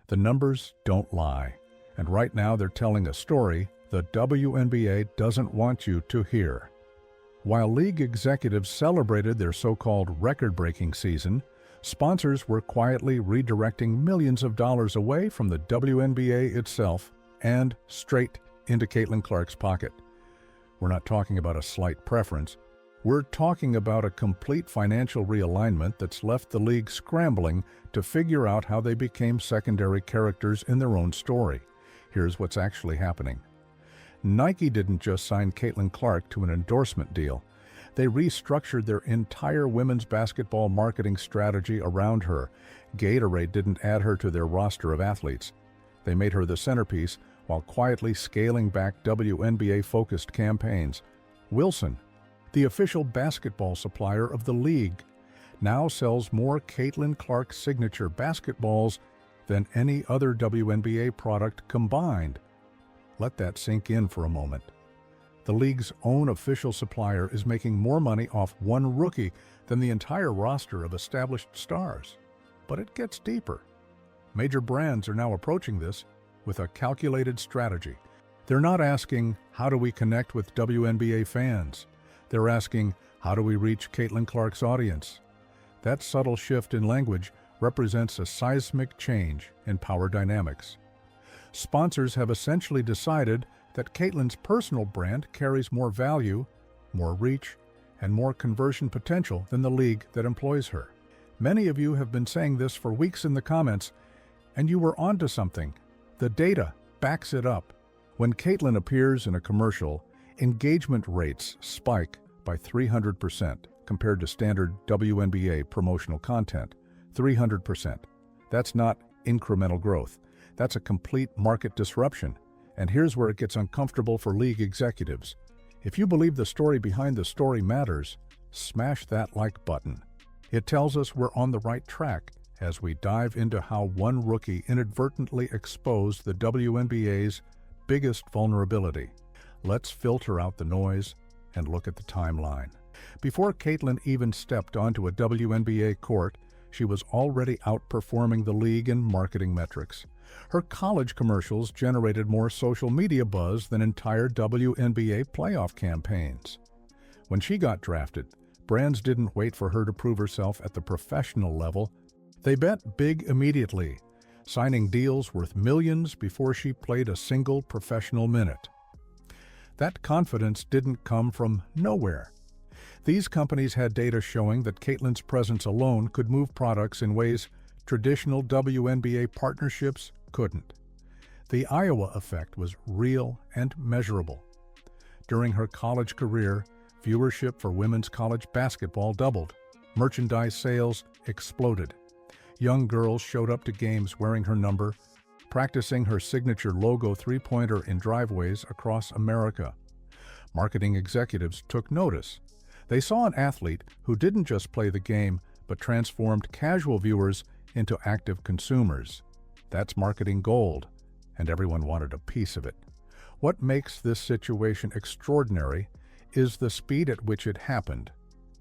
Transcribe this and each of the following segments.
The numbers don't lie, and right now they're telling a story the WNBA doesn't want you to hear. While league executives celebrated their so-called record-breaking season, sponsors were quietly redirecting millions of dollars away from the WNBA itself and straight into Caitlin Clark's pocket. We're not talking about a slight preference. We're talking about a complete financial realignment that's left the league scrambling to figure out how they became secondary characters in their own story. Here's what's actually happening. Nike didn't just sign Caitlin Clark to an endorsement deal. They restructured their entire women's basketball marketing strategy around her. Gatorade didn't add her to their roster of athletes. They made her the centerpiece while quietly scaling back WNBA-focused campaigns. Wilson, the official basketball supplier of the league, now sells more Caitlin Clark signature basketballs than any other WNBA product combined. Let that sink in for a moment. The league's own official supplier is making more money off one rookie than the entire roster of established stars. But it gets deeper. Major brands are now approaching this with a calculated strategy. They're not asking, how do we connect with WNBA fans? They're asking, how do we reach Caitlin Clark's audience? That subtle shift in language represents a seismic change in power dynamics. Sponsors have essentially decided that Caitlin's personal brand carries more value, more reach, and more conversion potential than the league that employs her. Many of you have been saying this for weeks in the comments, and you were onto something. The data backs it up. When Caitlin appears in a commercial, engagement rates spike by 300% compared to standard WNBA promotional content. 300%. That's not incremental growth. That's a complete market disruption. And here's where it gets uncomfortable for league executives. If you believe the story behind the story matters, smash that like button. It tells us we're on the right track as we dive into how one rookie inadvertently exposed the WNBA's biggest vulnerability. Let's filter out the noise and look at the timeline. Before Caitlin even stepped onto a WNBA court, she was already outperforming the league in marketing metrics. Her college commercials generated more social media buzz than entire WNBA playoff campaigns. When she got drafted, brands didn't wait for her to prove herself at the professional level. They bet big immediately, signing deals worth millions before she played a single professional minute. That confidence didn't come from nowhere. These companies had data showing that Caitlin's presence alone could move products in ways traditional WNBA partnerships couldn't. The Iowa effect was real and measurable. During her college career, viewership for women's college basketball doubled. Merchandise sales exploded. Young girls showed up to games wearing her number, practicing her signature logo three-pointer in driveways across America. Marketing executives took notice. They saw an athlete who didn't just play the game, but transformed casual viewers into active consumers. That's marketing gold, and everyone wanted a piece of it. What makes this situation extraordinary is the speed at which it happened.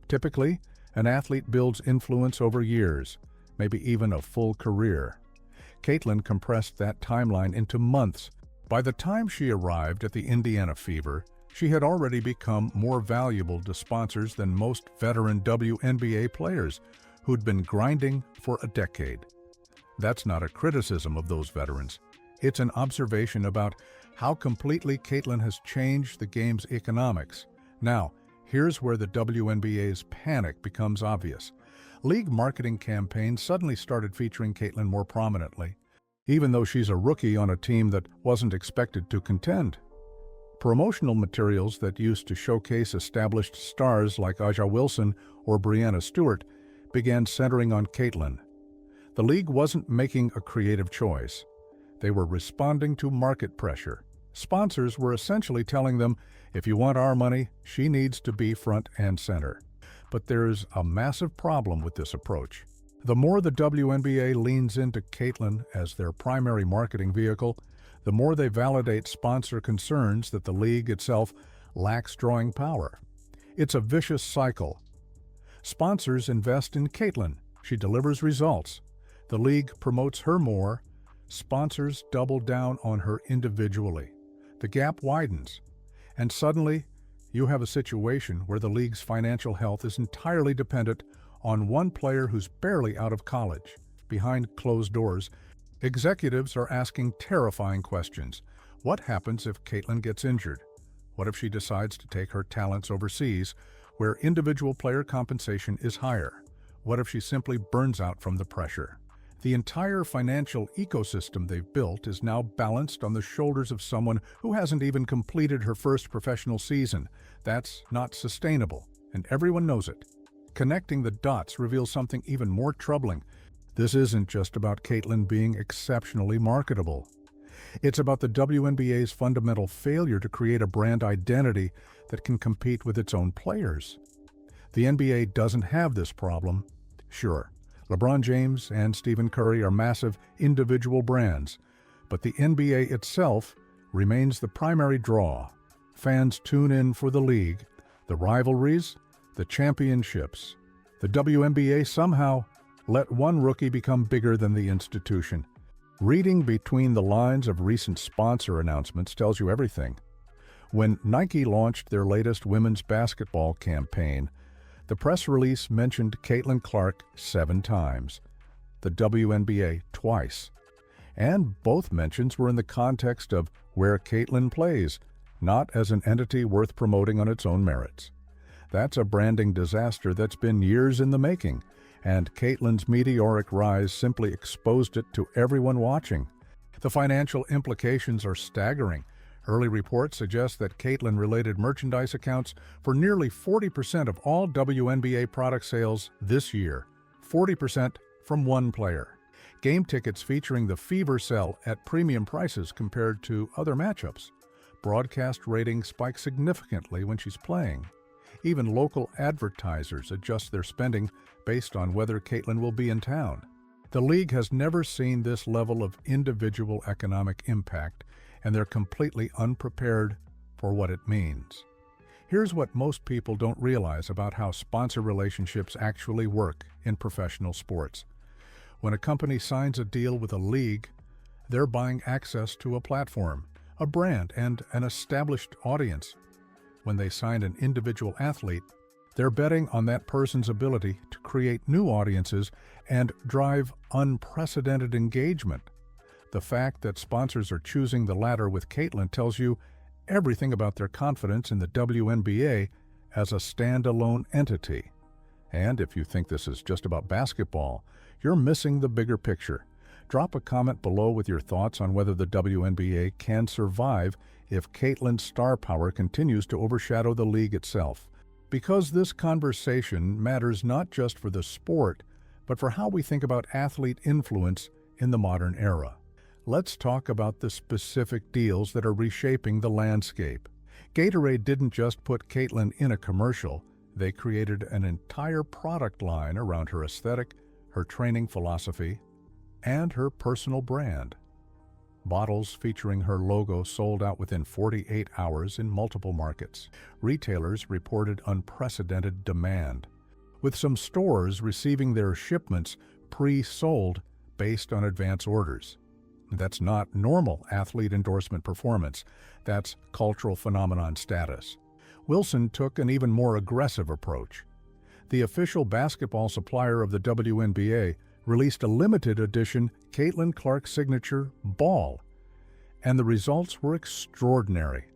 Typically, an athlete builds influence over years, maybe even a full career. Caitlin compressed that timeline into months. By the time she arrived at the Indiana Fever, she had already become more valuable to sponsors than most veteran WNBA players who'd been grinding for a decade. That's not a criticism of those veterans. It's an observation about how completely Caitlin has changed the game's economics. Now, here's where the WNBA's panic becomes obvious. League marketing campaigns suddenly started featuring Caitlin more prominently, even though she's a rookie on a team that wasn't expected to contend. Promotional materials that used to showcase established stars like A'ja Wilson or Breanna Stewart began centering on Caitlin. The league wasn't making a creative choice. They were responding to market pressure. Sponsors were essentially telling them, if you want our money, she needs to be front and center. But there's a massive problem with this approach. The more the WNBA leans into Caitlin as their primary marketing vehicle, the more they validate sponsor concerns that the league itself lacks drawing power. It's a vicious cycle. Sponsors invest in Caitlin. She delivers results. The league promotes her more. sponsors double down on her individually. The gap widens, and suddenly you have a situation where the league's financial health is entirely dependent on one player who's barely out of college. Behind closed doors, executives are asking terrifying questions. What happens if Caitlin gets injured? What if she decides to take her talents overseas, where individual player compensation is higher? What if she simply burns out from the pressure? The entire financial ecosystem they've built is now balanced on the shoulders of someone who hasn't even completed her first professional season. That's not sustainable, and everyone knows it. Connecting the dots reveals something even more troubling. This isn't just about Caitlin being exceptionally marketable. It's about the WNBA's fundamental failure to create a brand identity that can compete with its own players. The NBA doesn't have this problem. Sure, LeBron James and Stephen Curry are massive individual brands, but the NBA itself remains the primary draw. Fans tune in for the league, the rivalries, the championships. The WNBA somehow let one rookie become bigger than the institution. Reading between the lines of recent sponsor announcements tells you everything. When Nike launched their latest women's basketball campaign, the press release mentioned Caitlin Clark 7 times, the WNBA twice, and both mentions were in the context of where Caitlin plays, not as an entity worth promoting on its own merits. That's a branding disaster that's been years in the making, and Caitlin's meteoric rise simply exposed it to everyone watching. The financial implications are staggering. Early reports suggest that Caitlin-related merchandise accounts for nearly 40% of all WNBA product sales this year, 40% from one player. Game tickets featuring the Fever sell at premium prices compared to other matchups. Broadcast ratings spike significantly when she's playing. Even local advertisers adjust their spending based on whether Caitlin will be in town. The league has never seen this level of individual economic impact, and they're completely unprepared for what it means. Here's what most people don't realize about how sponsor relationships actually work in professional sports. When a company signs a deal with a league, they're buying access to a platform, a brand, and an established audience. When they sign an individual athlete, they're betting on that person's ability to create new audiences and drive unprecedented engagement. The fact that sponsors are choosing the latter with Caitlin tells you everything about their confidence in the WNBA as a standalone entity. And if you think this is just about basketball, you're missing the bigger picture. Drop a comment below with your thoughts on whether the WNBA can survive if Caitlin's star power continues to overshadow the league itself. Because this conversation matters not just for the sport, but for how we think about athlete influence in the modern era. Let's talk about the specific deals that are reshaping the landscape. Gatorade didn't just put Caitlin in a commercial, they created an entire product line around her aesthetic, her training philosophy, and her personal brand. Bottles featuring her logo sold out within 48 hours in multiple markets. Retailers reported unprecedented demand, with some stores receiving their shipments pre-sold based on advance orders. That's not normal athlete endorsement performance. That's cultural phenomenon status. Wilson took an even more aggressive approach. The official basketball supplier of the WNBA released a limited edition Caitlin Clark signature ball, and the results were extraordinary.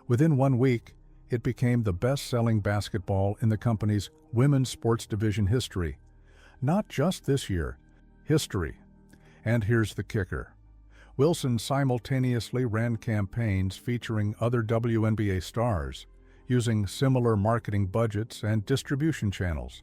Within 1 week, it became the best-selling basketball in the company's women's sports division history. Not just this year, history. And here's the kicker. Wilson simultaneously ran campaigns featuring other WNBA stars, using similar marketing budgets and distribution channels.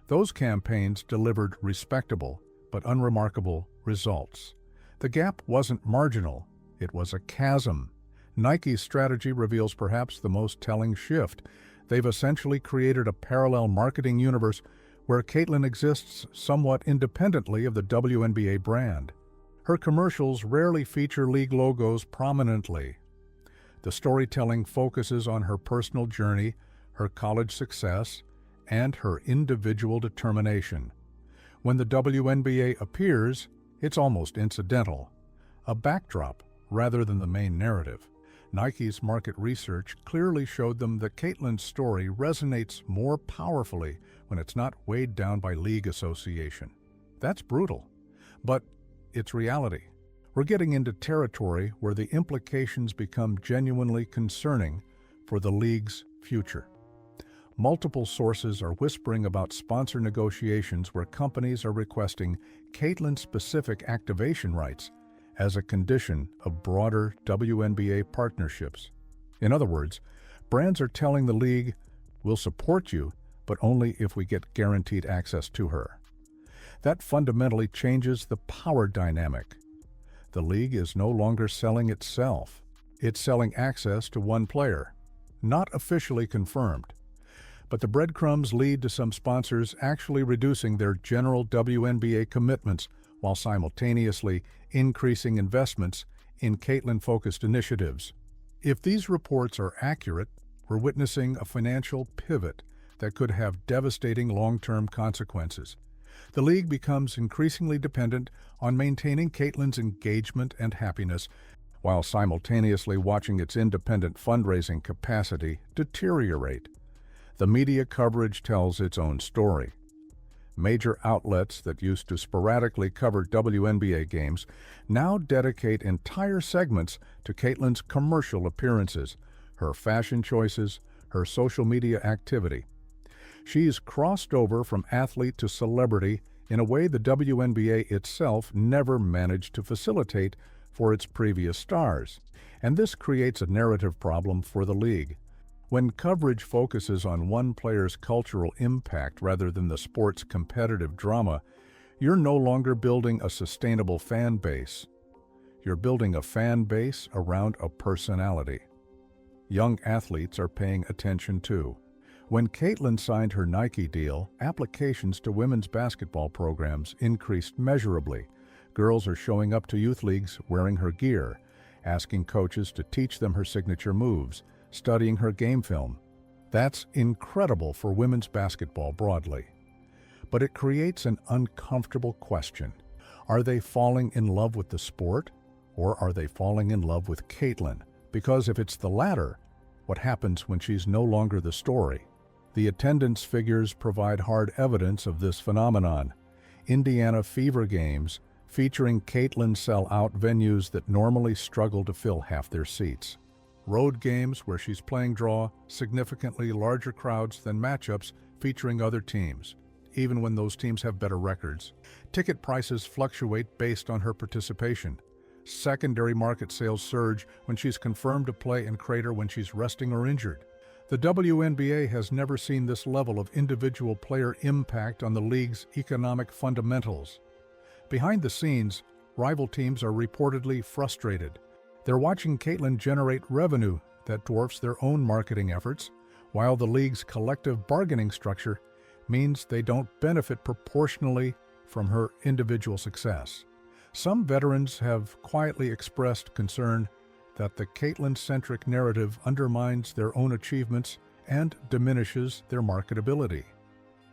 Those campaigns delivered respectable but unremarkable results. The gap wasn't marginal, it was a chasm. Nike's strategy reveals perhaps the most telling shift. They've essentially created a parallel marketing universe where Caitlin exists somewhat independently of the WNBA brand. Her commercials rarely feature league logos prominently. The storytelling focuses on her personal journey, her college success, and her individual determination. When the WNBA appears, it's almost incidental. a backdrop rather than the main narrative. Nike's market research clearly showed them that Caitlyn's story resonates more powerfully when it's not weighed down by league association. That's brutal, but it's reality. We're getting into territory where the implications become genuinely concerning for the league's future. Multiple sources are whispering about sponsor negotiations where companies are requesting Caitlyn-specific activation rights as a condition of broader WNBA partnerships. In other words, brands are telling the league, "We'll support you, but only if we get guaranteed access to her." That fundamentally changes the power dynamic. The league is no longer selling itself. It's selling access to one player, not officially confirmed. But the breadcrumbs lead to some sponsors actually reducing their general WNBA commitments while simultaneously increasing investments in Caitlyn-focused initiatives. If these reports are accurate, we're witnessing a financial pivot that could have devastating long-term consequences. The league becomes increasingly dependent on maintaining Caitlyn's engagement and happiness, while simultaneously watching its independent fundraising capacity deteriorate. The media coverage tells its own story. Major outlets that used to sporadically cover WNBA games now dedicate entire segments to Caitlyn's commercial appearances, her fashion choices, her social media activity. She's crossed over from athlete to celebrity in a way the WNBA itself never managed to facilitate for its previous stars. And this creates a narrative problem for the league. When coverage focuses on one player's cultural impact rather than the sport's competitive drama, you're no longer building a sustainable fan base. You're building a fan base around a personality. Young athletes are paying attention too. When Caitlyn signed her Nike deal, applications to women's basketball programs increased measurably. Girls are showing up to youth leagues wearing her gear, asking coaches to teach them her signature moves, studying her game film. That's incredible for women's basketball broadly. But it creates an uncomfortable question. Are they falling in love with the sport, or are they falling in love with Caitlyn? Because if it's the latter, what happens when she's no longer the story? The attendance figures provide hard evidence of this phenomenon. Indiana Fever games featuring Caitlyn sell out venues that normally struggle to fill half their seats. Road games where she's playing draw significantly larger crowds than matchups featuring other teams, even when those teams have better records. Ticket prices fluctuate based on her participation. Secondary market sales surge when she's confirmed to play and crater when she's resting or injured. The WNBA has never seen this level of individual player impact on the league's economic fundamentals. Behind the scenes, rival teams are reportedly frustrated. They're watching Caitlyn generate revenue that dwarfs their own marketing efforts, while the league's collective bargaining structure means they don't benefit proportionally from her individual success. Some veterans have quietly expressed concern that the Caitlyn-centric narrative undermines their own achievements and diminishes their marketability.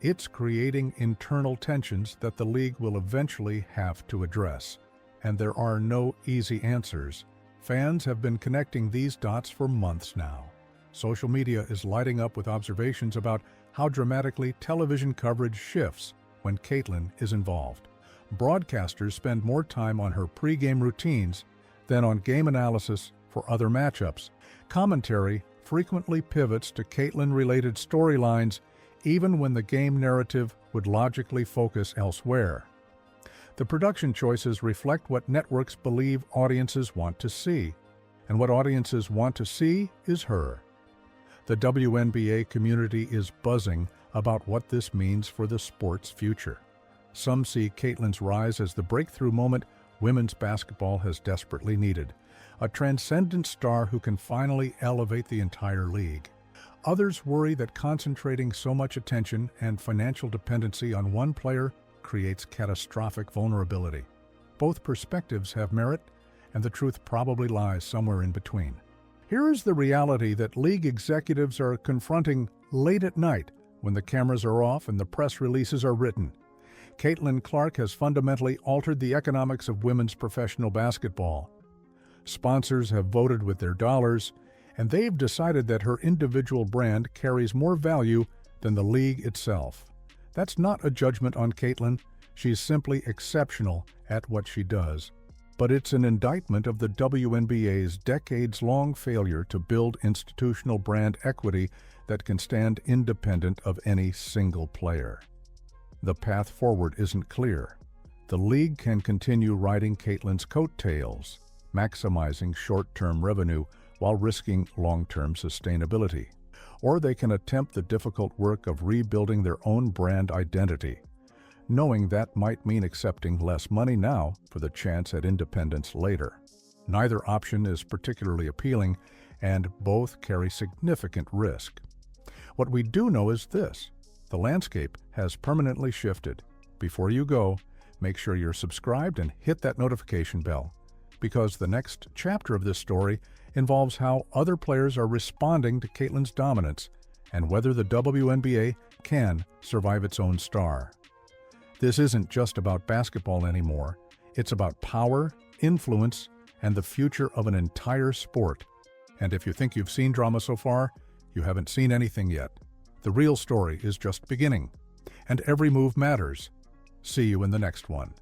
It's creating internal tensions that the league will eventually have to address, and there are no easy answers. Fans have been connecting these dots for months now. Social media is lighting up with observations about how dramatically television coverage shifts when Caitlyn is involved. Broadcasters spend more time on her pre-game routines than on game analysis for other matchups. Commentary frequently pivots to Caitlyn-related storylines even when the game narrative would logically focus elsewhere. The production choices reflect what networks believe audiences want to see, and what audiences want to see is her. The WNBA community is buzzing about what this means for the sport's future. Some see Caitlyn's rise as the breakthrough moment women's basketball has desperately needed, a transcendent star who can finally elevate the entire league. Others worry that concentrating so much attention and financial dependency on one player creates catastrophic vulnerability. Both perspectives have merit, and the truth probably lies somewhere in between. Here is the reality that league executives are confronting late at night when the cameras are off and the press releases are written. Caitlin Clark has fundamentally altered the economics of women's professional basketball. Sponsors have voted with their dollars, and they've decided that her individual brand carries more value than the league itself. That's not a judgment on Caitlin. She's simply exceptional at what she does. But it's an indictment of the WNBA's decades-long failure to build institutional brand equity that can stand independent of any single player. The path forward isn't clear. The league can continue riding Caitlin's coattails, maximizing short-term revenue while risking long-term sustainability. Or they can attempt the difficult work of rebuilding their own brand identity, knowing that might mean accepting less money now for the chance at independence later. Neither option is particularly appealing, and both carry significant risk. What we do know is this: the landscape has permanently shifted. Before you go, make sure you're subscribed and hit that notification bell, because the next chapter of this story involves how other players are responding to Caitlin's dominance and whether the WNBA can survive its own star. This isn't just about basketball anymore. It's about power, influence, and the future of an entire sport. And if you think you've seen drama so far, you haven't seen anything yet. The real story is just beginning, and every move matters. See you in the next one.